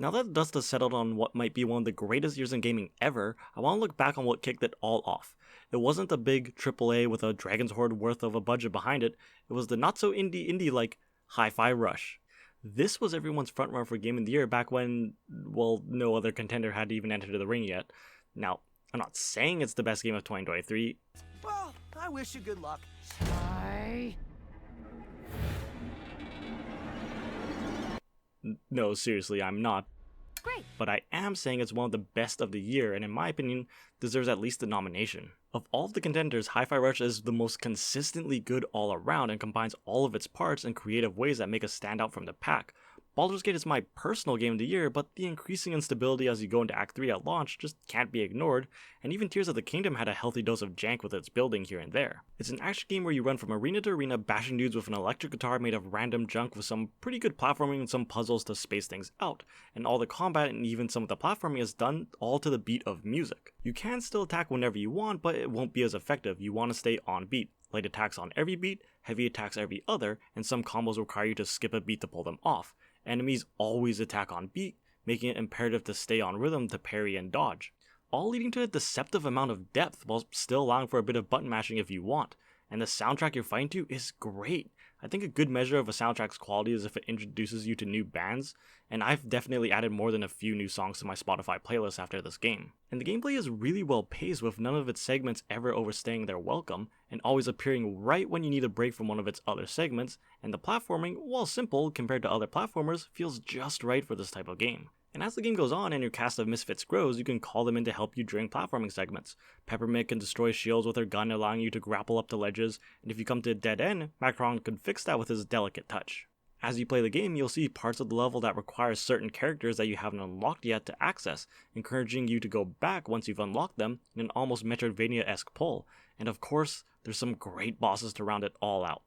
Now that dust has settled on what might be one of the greatest years in gaming ever, I want to look back on what kicked it all off. It wasn't a big AAA with a Dragon's Horde worth of a budget behind it, it was the not so indie like Hi-Fi Rush. This was everyone's frontrunner for Game of the Year back when, well, no other contender had even entered the ring yet. Now, I'm not saying it's the best game of 2023. Well, I wish you good luck. No, seriously, I'm not. Great. But I am saying it's one of the best of the year, and in my opinion, deserves at least a nomination. Of all of the contenders, Hi-Fi Rush is the most consistently good all around and combines all of its parts in creative ways that make it stand out from the pack. Baldur's Gate is my personal game of the year, but the increasing instability as you go into Act 3 at launch just can't be ignored, and even Tears of the Kingdom had a healthy dose of jank with its building here and there. It's an action game where you run from arena to arena bashing dudes with an electric guitar made of random junk with some pretty good platforming and some puzzles to space things out, and all the combat and even some of the platforming is done all to the beat of music. You can still attack whenever you want, but it won't be as effective. You want to stay on beat. Light attacks on every beat, heavy attacks every other, and some combos require you to skip a beat to pull them off. Enemies always attack on beat, making it imperative to stay on rhythm to parry and dodge, all leading to a deceptive amount of depth while still allowing for a bit of button mashing if you want. And the soundtrack you're fighting to is great. I think a good measure of a soundtrack's quality is if it introduces you to new bands, and I've definitely added more than a few new songs to my Spotify playlist after this game. And the gameplay is really well paced, with none of its segments ever overstaying their welcome, and always appearing right when you need a break from one of its other segments, and the platforming, while simple compared to other platformers, feels just right for this type of game. And as the game goes on and your cast of misfits grows, you can call them in to help you during platforming segments. Peppermint can destroy shields with her gun, allowing you to grapple up to ledges, and if you come to a dead end, Macron can fix that with his delicate touch. As you play the game, you'll see parts of the level that require certain characters that you haven't unlocked yet to access, encouraging you to go back once you've unlocked them in an almost Metroidvania-esque pull. And of course, there's some great bosses to round it all out.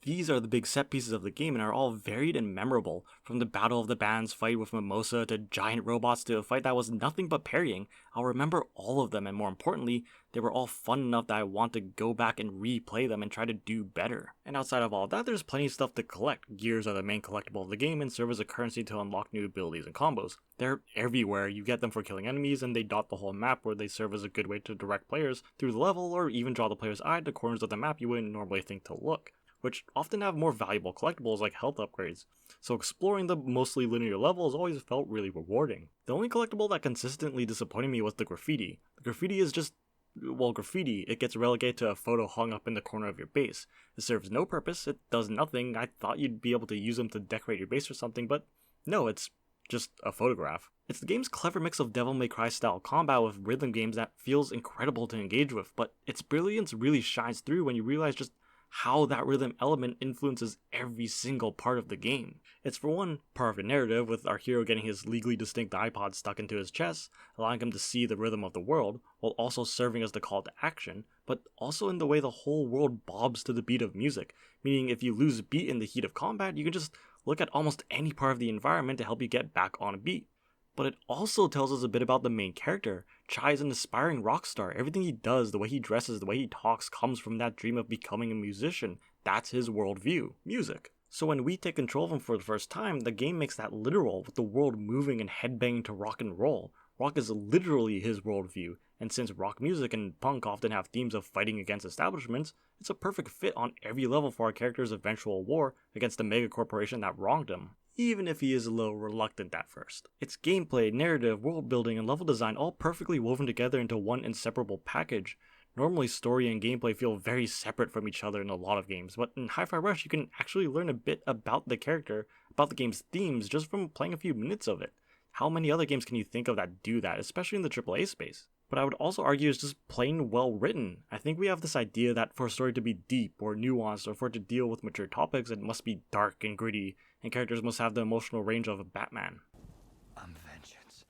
These are the big set pieces of the game and are all varied and memorable, from the Battle of the Bands fight with Mimosa to giant robots to a fight that was nothing but parrying. I'll remember all of them, and more importantly, they were all fun enough that I want to go back and replay them and try to do better. And outside of all that, there's plenty of stuff to collect. Gears are the main collectible of the game and serve as a currency to unlock new abilities and combos. They're everywhere. You get them for killing enemies, and they dot the whole map, where they serve as a good way to direct players through the level or even draw the player's eye to corners of the map you wouldn't normally think to look, which often have more valuable collectibles like health upgrades, so exploring the mostly linear levels always felt really rewarding. The only collectible that consistently disappointed me was the graffiti. The graffiti is just, well, graffiti. It gets relegated to a photo hung up in the corner of your base. It serves no purpose, it does nothing. I thought you'd be able to use them to decorate your base or something, but no, it's just a photograph. It's the game's clever mix of Devil May Cry style combat with rhythm games that feels incredible to engage with, but its brilliance really shines through when you realize just how that rhythm element influences every single part of the game. It's for one, part of a narrative, with our hero getting his legally distinct iPod stuck into his chest, allowing him to see the rhythm of the world, while also serving as the call to action, but also in the way the whole world bobs to the beat of music, meaning if you lose beat in the heat of combat, you can just look at almost any part of the environment to help you get back on a beat. But it also tells us a bit about the main character. Chai is an aspiring rock star. Everything he does, the way he dresses, the way he talks, comes from that dream of becoming a musician. That's his worldview, music. So when we take control of him for the first time, the game makes that literal, with the world moving and headbanging to rock and roll. Rock is literally his worldview, and since rock music and punk often have themes of fighting against establishments, it's a perfect fit on every level for our character's eventual war against the mega corporation that wronged him, even if he is a little reluctant at first. Its gameplay, narrative, world building, and level design all perfectly woven together into one inseparable package. Normally story and gameplay feel very separate from each other in a lot of games, but in Hi-Fi Rush you can actually learn a bit about the character, about the game's themes, just from playing a few minutes of it. How many other games can you think of that do that, especially in the AAA space? But I would also argue it's just plain well written. I think we have this idea that for a story to be deep or nuanced, or for it to deal with mature topics, it must be dark and gritty, and characters must have the emotional range of a Batman. I'm vengeance.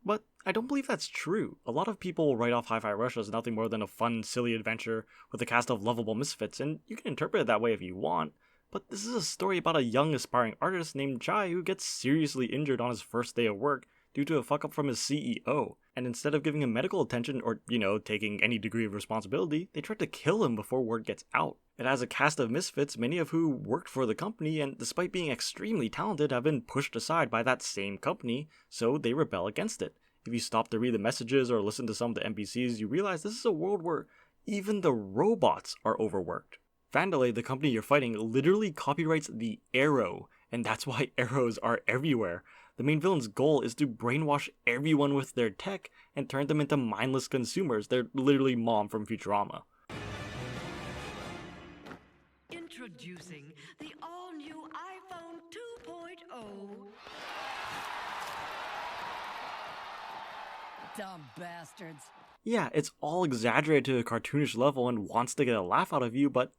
But I don't believe that's true. A lot of people will write off Hi-Fi Rush as nothing more than a fun, silly adventure with a cast of lovable misfits, and you can interpret it that way if you want. But this is a story about a young aspiring artist named Chai who gets seriously injured on his first day of work due to a fuck up from his CEO, and instead of giving him medical attention or, taking any degree of responsibility, they try to kill him before word gets out. It has a cast of misfits, many of who worked for the company and despite being extremely talented have been pushed aside by that same company, so they rebel against it. If you stop to read the messages or listen to some of the NPCs, you realize this is a world where even the robots are overworked. Vandalay, the company you're fighting, literally copyrights the arrow, and that's why arrows are everywhere. The main villain's goal is to brainwash everyone with their tech and turn them into mindless consumers. They're literally Mom from Futurama. Introducing the all-new iPhone 2.0. Dumb bastards. Yeah, it's all exaggerated to a cartoonish level and wants to get a laugh out of you, but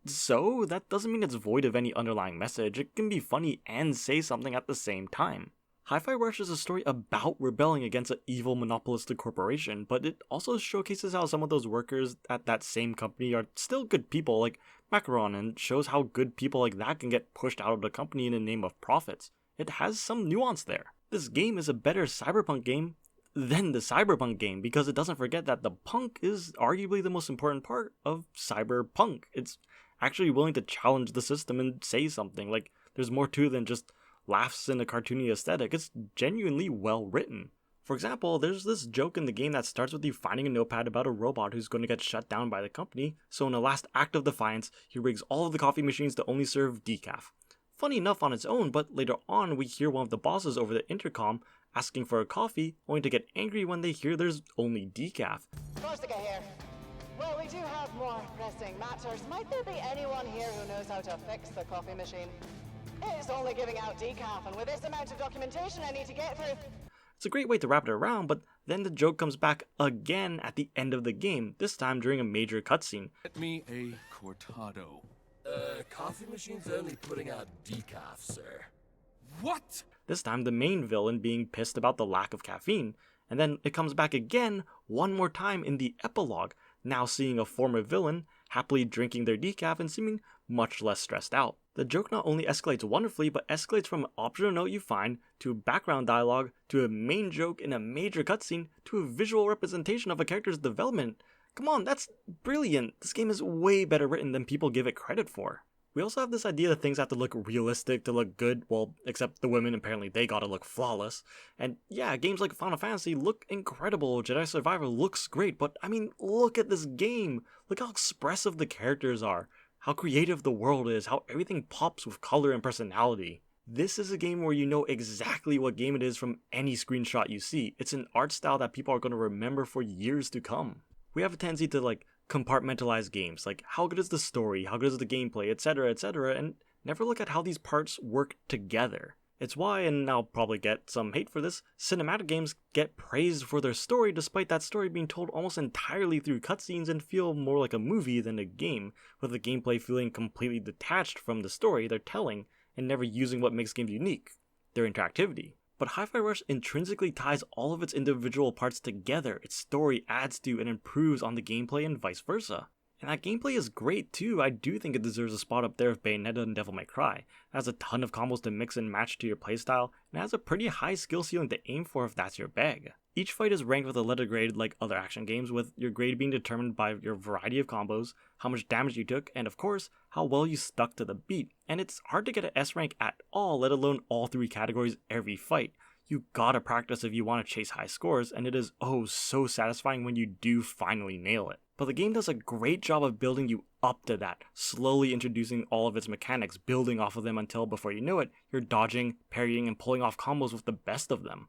so that doesn't mean it's void of any underlying message. It can be funny and say something at the same time. Hi-Fi Rush is a story about rebelling against an evil monopolistic corporation, but it also showcases how some of those workers at that same company are still good people like Macaron, and shows how good people like that can get pushed out of the company in the name of profits. It has some nuance there. This game is a better cyberpunk game than the cyberpunk game because it doesn't forget that the punk is arguably the most important part of cyberpunk. It's actually willing to challenge the system and say something. Like, there's more to it than just laughs and a cartoony aesthetic. It's genuinely well written. For example, there's this joke in the game that starts with you finding a notepad about a robot who's going to get shut down by the company, so in the last act of defiance, he rigs all of the coffee machines to only serve decaf. Funny enough on its own, but later on we hear one of the bosses over the intercom asking for a coffee, only to get angry when they hear there's only decaf. Corsica here. Well, we do have more pressing matters. Might there be anyone here who knows how to fix the coffee machine? It's only giving out decaf, and with this amount of documentation I need to get through... It's a great way to wrap it around, but then the joke comes back again at the end of the game, this time during a major cutscene. Get me a cortado. Coffee machine's only putting out decaf, sir. What? This time the main villain being pissed about the lack of caffeine, and then it comes back again one more time in the epilogue, now seeing a former villain happily drinking their decaf and seeming much less stressed out. The joke not only escalates wonderfully, but escalates from an optional note you find, to background dialogue, to a main joke in a major cutscene, to a visual representation of a character's development. Come on, that's brilliant. This game is way better written than people give it credit for. We also have this idea that things have to look realistic to look good, well, except the women, apparently they gotta look flawless. And yeah, games like Final Fantasy look incredible, Jedi Survivor looks great, but I mean, look at this game! Look how expressive the characters are, how creative the world is, how everything pops with color and personality. This is a game where you know exactly what game it is from any screenshot you see. It's an art style that people are gonna remember for years to come. We have a tendency to compartmentalize games, like how good is the story, how good is the gameplay, etc, and never look at how these parts work together. It's why, and I'll probably get some hate for this, cinematic games get praised for their story despite that story being told almost entirely through cutscenes and feel more like a movie than a game, with the gameplay feeling completely detached from the story they're telling and never using what makes games unique, their interactivity. But Hi-Fi Rush intrinsically ties all of its individual parts together. Its story adds to and improves on the gameplay and vice versa. And that gameplay is great too. I do think it deserves a spot up there with Bayonetta and Devil May Cry. It has a ton of combos to mix and match to your playstyle, and it has a pretty high skill ceiling to aim for if that's your bag. Each fight is ranked with a letter grade like other action games, with your grade being determined by your variety of combos, how much damage you took, and of course, how well you stuck to the beat. And it's hard to get an S rank at all, let alone all three categories every fight. You gotta practice if you want to chase high scores, and it is oh so satisfying when you do finally nail it. But the game does a great job of building you up to that, slowly introducing all of its mechanics, building off of them until before you know it, you're dodging, parrying, and pulling off combos with the best of them.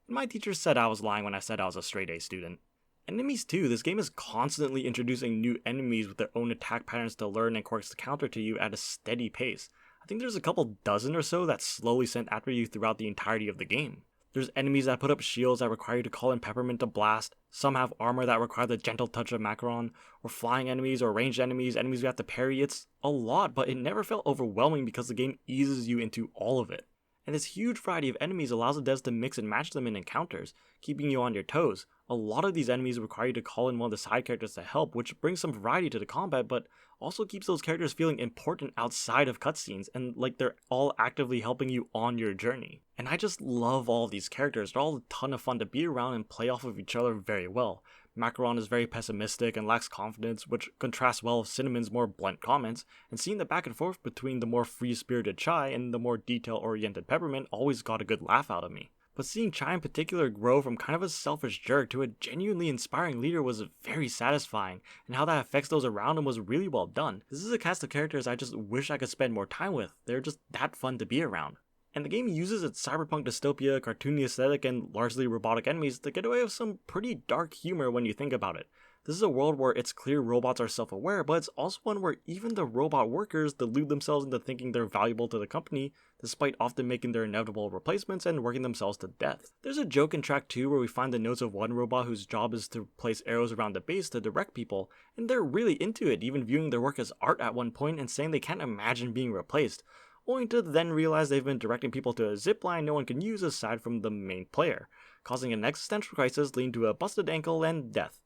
And my teacher said I was lying when I said I was a straight A student. Enemies too, this game is constantly introducing new enemies with their own attack patterns to learn and quirks to counter to you at a steady pace. I think there's a couple dozen or so that slowly sent after you throughout the entirety of the game. There's enemies that put up shields that require you to call in Peppermint to blast, some have armor that require the gentle touch of Macaron, or flying enemies or ranged enemies, enemies you have to parry. It's a lot, but it never felt overwhelming because the game eases you into all of it. And this huge variety of enemies allows the devs to mix and match them in encounters, keeping you on your toes. A lot of these enemies require you to call in one of the side characters to help, which brings some variety to the combat, but also keeps those characters feeling important outside of cutscenes, and like they're all actively helping you on your journey. And I just love all of these characters. They're all a ton of fun to be around and play off of each other very well. Macaron is very pessimistic and lacks confidence, which contrasts well with Cinnamon's more blunt comments, and seeing the back and forth between the more free-spirited Chai and the more detail-oriented Peppermint always got a good laugh out of me. But seeing Chai in particular grow from kind of a selfish jerk to a genuinely inspiring leader was very satisfying, and how that affects those around him was really well done. This is a cast of characters I just wish I could spend more time with. They're just that fun to be around. And the game uses its cyberpunk dystopia, cartoony aesthetic, and largely robotic enemies to get away with some pretty dark humor when you think about it. This is a world where it's clear robots are self-aware, but it's also one where even the robot workers delude themselves into thinking they're valuable to the company, despite often making their inevitable replacements and working themselves to death. There's a joke in track 2 where we find the notes of one robot whose job is to place arrows around the base to direct people, and they're really into it, even viewing their work as art at one point and saying they can't imagine being replaced, only to then realize they've been directing people to a zipline no one can use aside from the main player, causing an existential crisis leading to a busted ankle and death.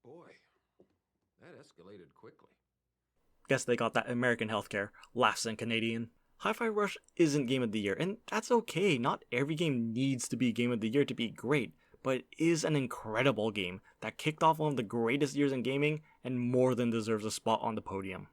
Boy, that escalated quickly. Guess they got that American healthcare, laughs and Canadian. Hi-Fi Rush isn't Game of the Year, and that's okay. Not every game needs to be Game of the Year to be great, but it is an incredible game that kicked off one of the greatest years in gaming and more than deserves a spot on the podium.